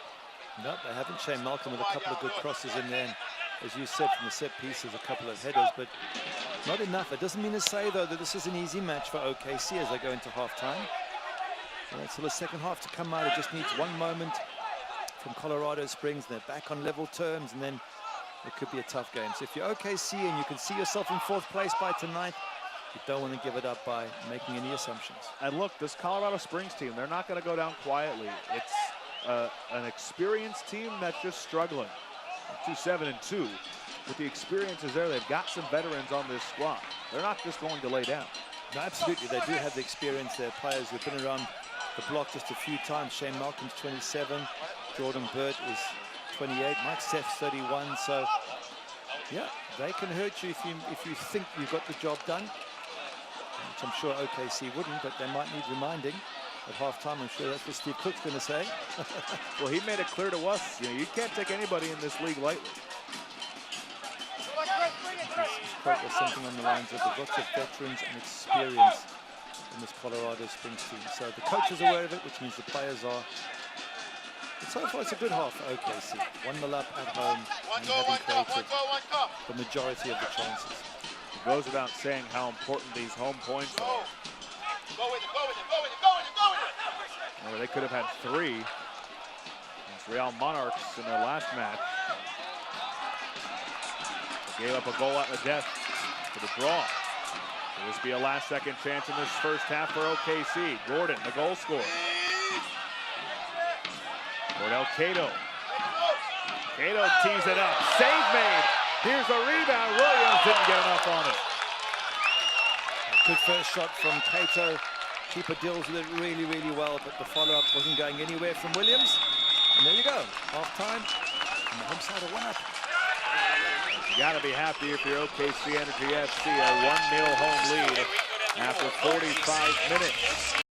No, they haven't. Shane Malcolm with a couple of good crosses in there. And as you said, from the set pieces, a couple of headers, but not enough. It doesn't mean to say, though, that this is an easy match for OKC as they go into halftime. So the second half to come out, it just needs one moment from Colorado Springs. They're back on level terms, and then it could be a tough game. So if you're OKC and you can see yourself in 4th place by tonight, you don't want to give it up by making any assumptions. And look, this Colorado Springs team, they're not going to go down quietly. It's an experienced team that's just struggling. 2-7-2. with the experiences there, they've got some veterans on this squad. They're not just going to lay down. No, absolutely, they do have the experience. They're players who've been around the block just a few times. Shane Malcolm's 27, Jordan Burt is 28, Mike Seth's 31. So, yeah, they can hurt you if you think you've got the job done, which I'm sure OKC wouldn't, but they might need reminding at halftime. I'm sure that's what Steve Cook's going to say. Well, he made it clear to us, you can't take anybody in this league lightly. Quote was something on the lines of there's lots of veterans and experience in this Colorado Springs team. So the coach is aware of it, which means the players are. But so far, it's a good half for OKC. 1-0 up at home and having created the majority of the chances. It goes without saying how important these home points are. Go with it, go with it, go with it, go with it, go with it. Well, they could have had 3 against Real Monarchs in their last match. They gave up a goal at the death for the draw. Will this be a last-second chance in this first half for OKC? Gordon, the goal scorer. Cordell Cato. Cato tees it up. Save made. Here's a rebound. Williams didn't get enough on it. A good first shot from Cato. Keeper deals with it really, really well, but the follow-up wasn't going anywhere from Williams. And there you go. Half-time. And the home side are 1 up. You got to be happy if you're OKC Energy FC, a 1-0 home lead after 45 minutes.